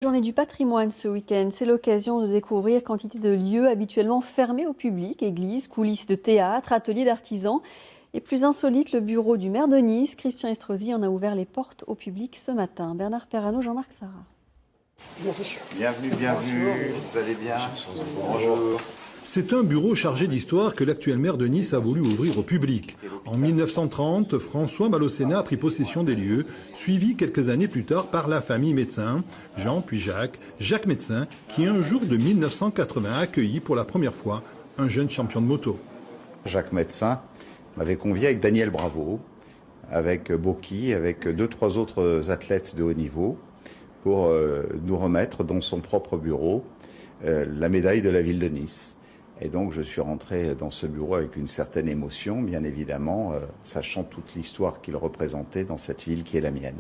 Journée du patrimoine ce week-end, c'est l'occasion de découvrir quantité de lieux habituellement fermés au public, églises, coulisses de théâtre, ateliers d'artisans. Et plus insolite, le bureau du maire de Nice, Christian Estrosi, en a ouvert les portes au public ce matin. Bernard Perrano, Jean-Marc Sarrat. Bienvenue, vous allez bien? Bonjour. C'est un bureau chargé d'histoire que l'actuel maire de Nice a voulu ouvrir au public. En 1930, François Malocena a pris possession des lieux, suivi quelques années plus tard par la famille médecin, Jean puis Jacques médecin, qui un jour de 1980 a accueilli pour la première fois un jeune champion de moto. Jacques médecin m'avait convié avec Daniel Bravo, avec Boki, avec 2-3 autres athlètes de haut niveau, pour nous remettre dans son propre bureau la médaille de la ville de Nice. Et donc je suis rentré dans ce bureau avec une certaine émotion, bien évidemment, sachant toute l'histoire qu'il représentait dans cette ville qui est la mienne.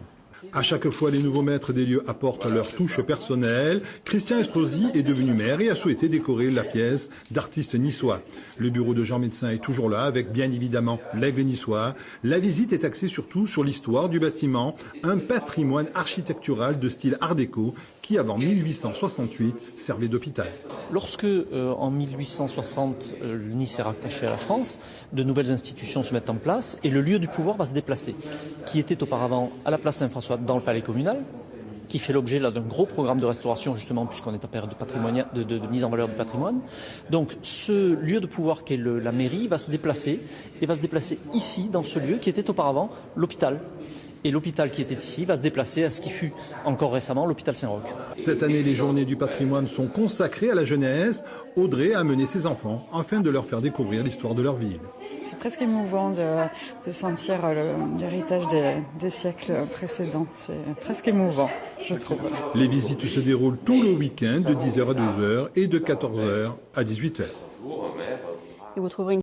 À chaque fois, les nouveaux maîtres des lieux apportent leur touche personnelle. Christian Estrosi est devenu maire et a souhaité décorer la pièce d'artistes niçois. Le bureau de Jean Médecin est toujours là, avec bien évidemment l'aigle niçois. La visite est axée surtout sur l'histoire du bâtiment, un patrimoine architectural de style art déco qui, avant 1868, servait d'hôpital. Lorsque, en 1860, Nice est rattaché à la France, de nouvelles institutions se mettent en place et le lieu du pouvoir va se déplacer, qui était auparavant à la place Saint-François dans le palais communal, qui fait l'objet d'un gros programme de restauration justement puisqu'on est en période de mise en valeur du patrimoine. Donc ce lieu de pouvoir qu'est la mairie va se déplacer ici dans ce lieu qui était auparavant l'hôpital. Et l'hôpital qui était ici va se déplacer à ce qui fut encore récemment l'hôpital Saint-Roch. Cette année, les journées du patrimoine sont consacrées à la jeunesse. Audrey a amené ses enfants afin de leur faire découvrir l'histoire de leur ville. C'est presque émouvant de sentir l'héritage des siècles précédents. C'est presque émouvant, je trouve. Les visites se déroulent tout le week-end de 10h à 12h et de 14h à 18h. Et vous trouverez une